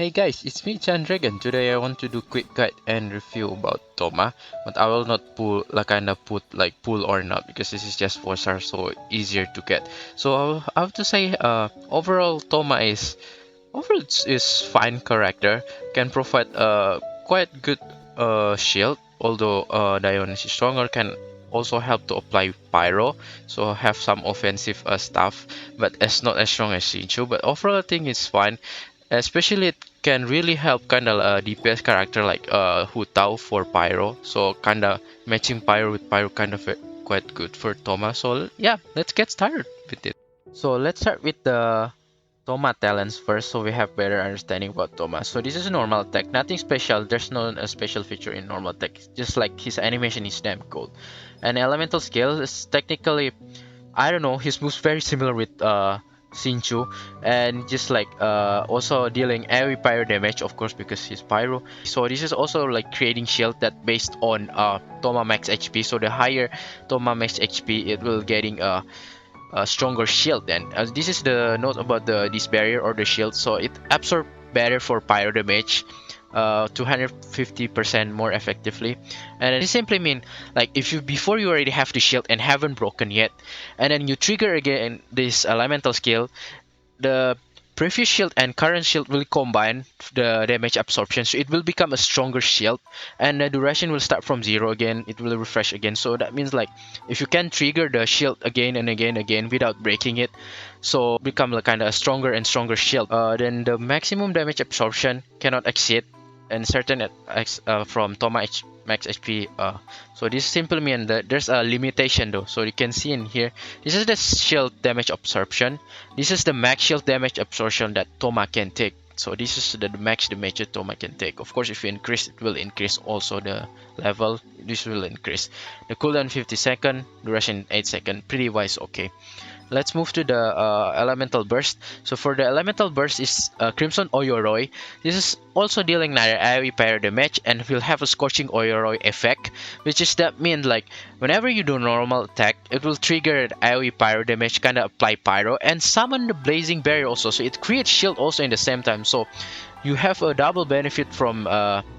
Hey guys, it's me Chan Dragon. Today I want to do quick guide and review about Thoma, but I will not put like pull or not because this is just 4 stars, so easier to get. So I have to say overall Thoma is fine character, can provide quite good shield, although Dionis is stronger, can also help to apply pyro, so have some offensive stuff, but it's not as strong as Shinchu. But overall I think it's fine. Especially it can really help kinda DPS character like Hu Tao for Pyro. So kinda matching Pyro with Pyro kind of quite good for Thoma. So yeah, let's get started with it. So let's start with the Thoma talents first, so we have better understanding about Thoma. So this is a normal attack, nothing special. There's no special feature in normal attack. Just like his animation is damn cool. And elemental skill is technically, I don't know, his moves very similar with Shinchu, and just like also dealing heavy pyro damage, of course, because he's pyro. So this is also like creating shield that based on Thoma max HP. So the higher Thoma max HP, it will getting a stronger shield. And this is the note about this barrier or the shield. So it absorb better for pyro damage, 250% more effectively. And it simply mean like if you before you already have the shield and haven't broken yet, and then you trigger again this elemental skill, the previous shield and current shield will combine the damage absorption, so it will become a stronger shield, and the duration will start from 0 again. It will refresh again. So that means like if you can trigger the shield again and again without breaking it, so become like kind of a stronger and stronger shield, then the maximum damage absorption cannot exceed and certain from Thoma max HP. So this simply means that there's a limitation though. So you can see in here, this is the shield damage absorption. This is the max shield damage absorption that Thoma can take. So this is the max damage that Thoma can take. Of course, if you increase, it will increase also the level. This will increase. The cooldown 50 seconds, duration 8 seconds. Pretty wise, okay. Let's move to the elemental burst. So for the elemental burst is Crimson Oyoroi. This is also dealing neither AoE pyro damage and will have a scorching Oyoroi effect, which is that mean like whenever you do normal attack, it will trigger AoE pyro damage, kind of apply pyro and summon the blazing barrier also. So it creates shield also in the same time. So you have a double benefit from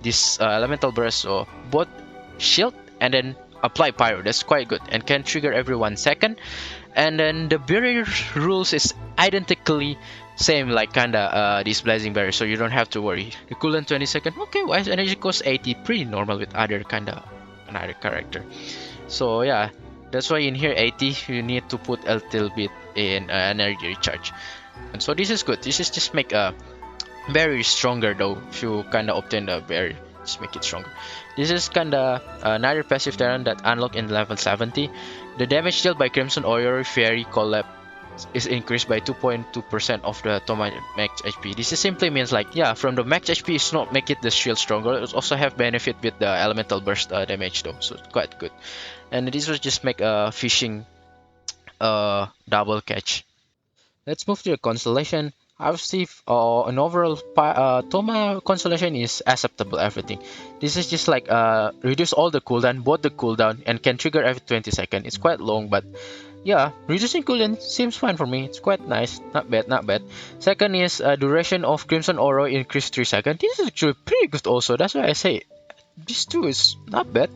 this elemental burst. So both shield and then apply pyro. That's quite good and can trigger every 1 second. And then the barrier rules is identically same like kinda this blazing barrier, so you don't have to worry. The cooldown 20 seconds. Okay, wise energy cost 80, pretty normal with other kinda another character. So yeah, that's why in here 80 you need to put a little bit in energy recharge. And so this is good. This is just make a barrier stronger though. If you kinda obtain the barrier, just make it stronger. This is kinda another passive talent that unlock in level 70. The damage dealt by Crimson Oyori Fairy Collab is increased by 2.2% of the Thoma max HP. This is simply means like yeah, from the max HP it's not make it the shield stronger. It also have benefit with the elemental burst damage though, so it's quite good. And this will just make a fishing double catch. Let's move to the Constellation. I've seen an overall Thoma Constellation is acceptable everything. This is just like reduce all the cooldown, both the cooldown and can trigger every 20 seconds. It's quite long, but yeah, reducing cooldown seems fine for me. It's quite nice, not bad, not bad. Second is duration of Crimson Aura increased 3 seconds. This is actually pretty good also. That's why I say this too is not bad.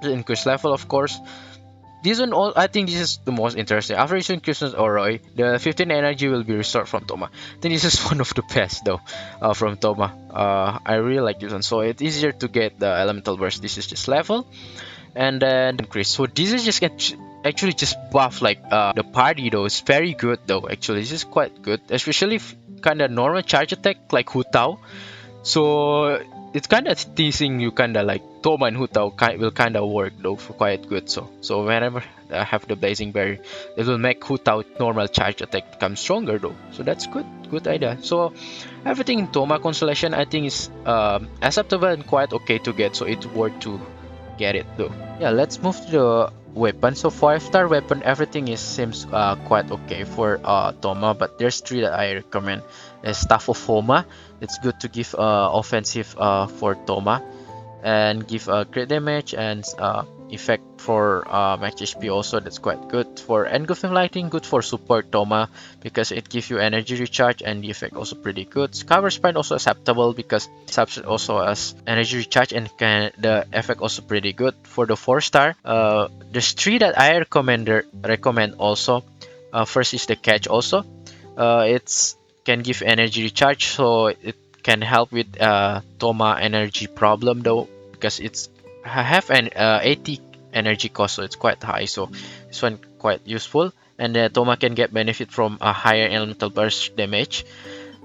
The increased level, of course. This one, all I think this is the most interesting. After using Crimson Oroi, the 15 energy will be restored from Thoma. I think this is one of the best though from Thoma. I really like this one. So it's easier to get the elemental burst. This is just level and then increase. So this is just actually just buff like the party though. It's very good though. Actually, this is quite good, especially kind of normal charge attack like Hu Tao. So it's kind of teasing you, kind of like Thoma and Hu Tao will kind of work though for quite good. So whenever I have the blazing barrier, it will make Hu Tao normal charge attack become stronger though. So that's good idea. So everything in Thoma Constellation I think is acceptable and quite okay to get. So it's worth to get it though. Yeah, let's move to the weapon. So 5-star weapon, everything seems quite okay for Thoma, but there's 3 that I recommend. Staff of Homa. It's good to give offensive for Thoma and give crit damage and effect for max HP also. That's quite good for engulfing lighting, good for support Thoma because it gives you energy recharge, and the effect also pretty good. Cover Sprite also acceptable because subset also has energy recharge, and the effect also pretty good. For the 4-star, there's three that I recommend also. First is the catch also. It's can give energy recharge, so it can help with Thoma energy problem though, because it's have an 80 energy cost, so it's quite high. So this one quite useful, and Thoma can get benefit from a higher elemental burst damage.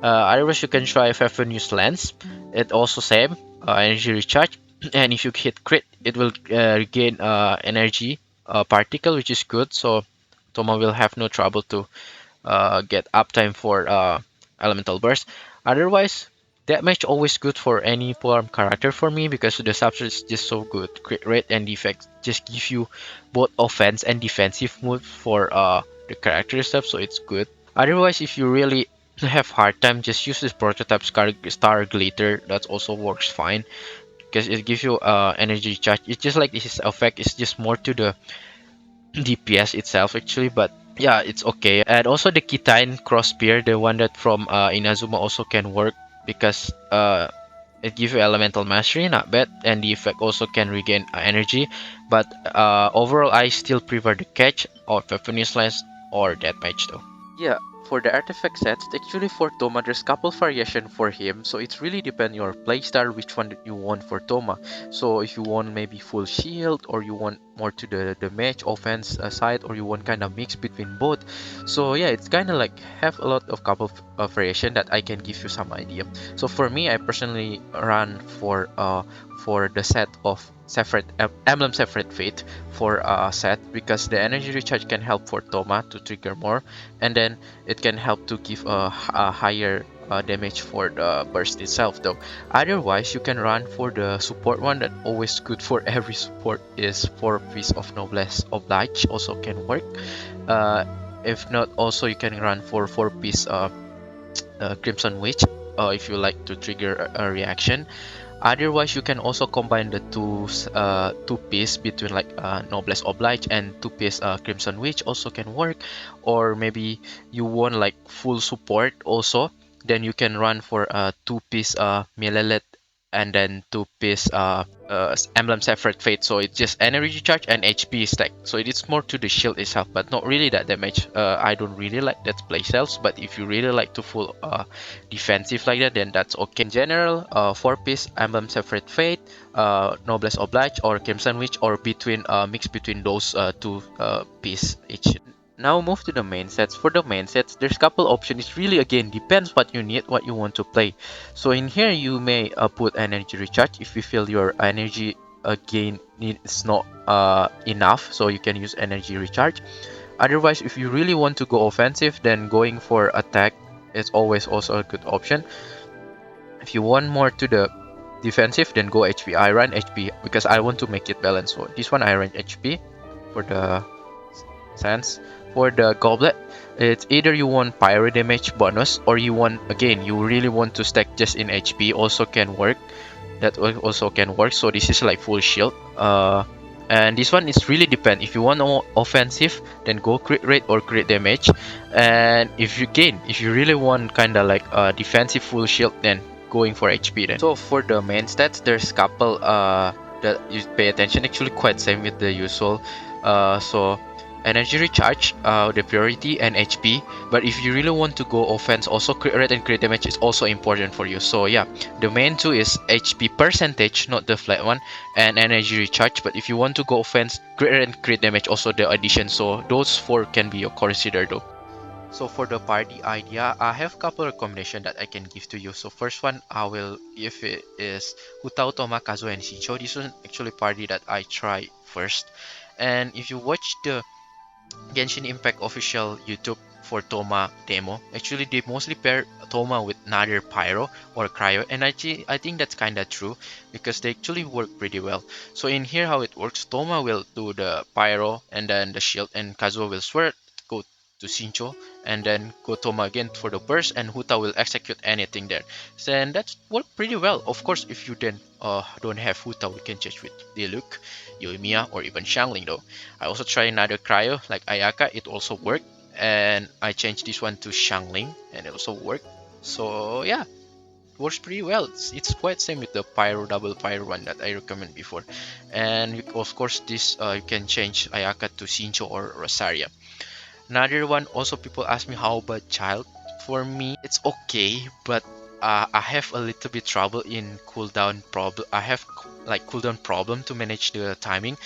Otherwise, you can try Pfeffenus Lens. It also same energy recharge, and if you hit crit, it will regain energy particle, which is good. So Thoma will have no trouble to get uptime for elemental burst. Otherwise, that match always good for any farm character for me because the subset is just so good. Crit rate and defects just give you both offense and defensive moves for the character stuff, so it's good. Otherwise, if you really have hard time, just use this prototype star glitter. That also works fine because it gives you energy charge. It's just like this effect is just more to the DPS itself actually, but yeah, it's okay. And also the Kitain cross spear, the one that from Inazuma also can work because it gives you elemental mastery, not bad, and the effect also can regain energy. But overall, I still prefer the catch or Pfeffenus Lens or Deathmatch though. Yeah, for the artifact sets, actually for Thoma, there's couple variation for him, so it's really depend your playstyle which one that you want for Thoma. So if you want maybe full shield, or you want more to the match offense side, or you want kind of mix between both. So yeah, it's kind of like have a lot of couple of variation that I can give you some idea. So for me, I personally run for the set of Separate Emblem Separate Fate for set because the energy recharge can help for Thoma to trigger more, and then it can help to give a higher damage for the burst itself though. Otherwise, you can run for the support one that always good for every support is 4 piece of Noblesse Oblige also can work. uh, if not, also you can run for 4 piece Crimson Witch if you like to trigger a reaction. Otherwise, you can also combine the two piece between like Noblesse Oblige and two piece Crimson Witch also can work. Or maybe you want like full support also, then you can run for two piece Milelet and then two piece Emblem Separate Fate. So it's just energy charge and HP stack. So it's more to the shield itself, but not really that damage. I don't really like that playstyles, but if you really like to full defensive like that, then that's okay. In general, 4 piece Emblem Separate Fate, Noblesse Oblige, or Crimson Witch, or between mix between those two piece each. Now move to the main sets. For the main sets, there's couple options. It really again depends what you need, what you want to play. So in here you may put energy recharge if you feel your energy gain is not enough, so you can use energy recharge. Otherwise, if you really want to go offensive, then going for attack is always also a good option. If you want more to the defensive, then go HP. I run HP because I want to make it balanced. So this one I run HP for the sense. For the goblet, it's either you want pyro damage bonus, or you want, again, you really want to stack just in HP also can work. That also can work. So this is like full shield. And this one is really depend. If you want more offensive, then go crit rate or crit damage. And if you really want kind of like defensive full shield, then going for HP then. So for the main stats, there's couple that you pay attention. Actually, quite same with the usual. So energy recharge, the priority, and HP. But if you really want to go offense, also crit rate and crit damage is also important for you. So yeah, the main two is HP percentage, not the flat one, and energy recharge. But if you want to go offense, crit rate and crit damage also the addition. So those four can be considered though. So for the party idea, I have a couple recommendation that I can give to you. So first one I will give it is Hutao Toma Kazuo and Shicho. This was actually party that I try first. And if you watch the Genshin Impact official YouTube for Thoma demo, actually they mostly pair Thoma with another Pyro or Cryo, and I think that's kinda true because they actually work pretty well. So in here how it works, Thoma will do the Pyro and then the shield, and Kazuo will sword go to Shincho, and then go Thoma again for the burst, and Huta will execute anything there. So, and that's worked pretty well. Of course, if you then don't have Huta, we can change with Diluc, Yoimiya, or even Xiangling though. I also tried another cryo like Ayaka, it also worked, and I changed this one to Xiangling, and it also worked. So yeah, works pretty well. It's quite same with the pyro double pyro one that I recommend before. And of course this you can change Ayaka to Shincho or Rosaria. Another one also, people ask me how about child. For me it's okay, but I have a little bit trouble in cooldown problem. I have like cooldown problem to manage the timing,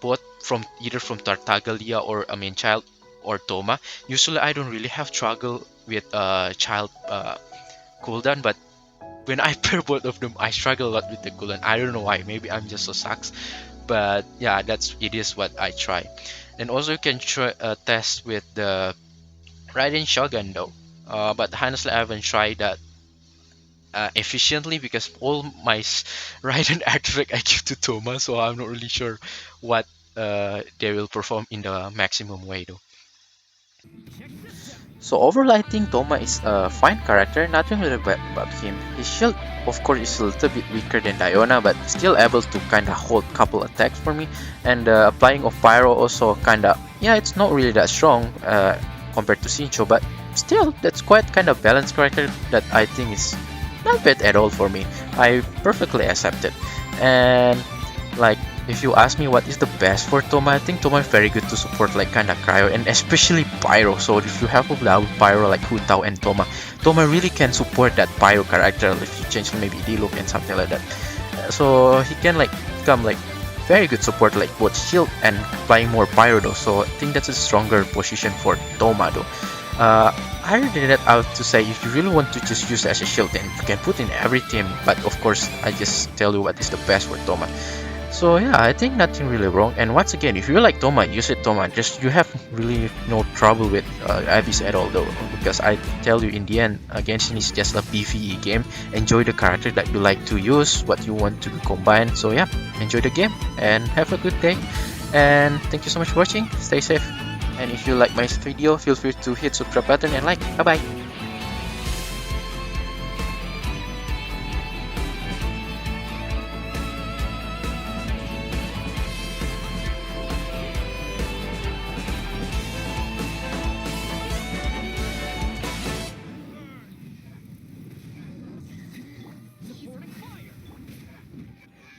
both from either from Tartaglia or I mean child or Thoma. Usually I don't really have struggle with child cooldown, but when I pair both of them, I struggle a lot with the cooldown. I don't know why. Maybe I'm just so sucks. But yeah, it is what I try. And also you can try test with the Raiden Shogun though. But honestly, I haven't tried that efficiently because all my Raiden artifact I give to Thoma, so I'm not really sure what they will perform in the maximum way though. So overall, I think Thoma is a fine character, nothing really bad about him. His shield, of course, is a little bit weaker than Diona, but still able to kinda hold couple attacks for me. And applying of Pyro also kinda, yeah, it's not really that strong compared to Shincho, but still, that's quite kind of balanced character that I think is not bad at all for me. I perfectly accept it. And like, if you ask me what is the best for Thoma, I think Thoma is very good to support like kinda cryo and especially pyro. So if you have a double pyro like Hutao and Thoma, Thoma really can support that pyro character if you change maybe Diluc and something like that. So he can like become like very good support like both shield and applying more pyro though. So I think that's a stronger position for Thoma though. Other than that, I have to say if you really want to just use it as a shield, then you can put in every team. But of course, I just tell you what is the best for Thoma. So yeah, I think nothing really wrong. And once again, if you like Thoma, use it Thoma. Just you have really no trouble with Abyss at all though, because I tell you in the end, Genshin is just a PvE game. Enjoy the character that you like to use, what you want to combine. So yeah, enjoy the game and have a good day. And thank you so much for watching. Stay safe. And if you like my video, feel free to hit subscribe button and like. Bye bye.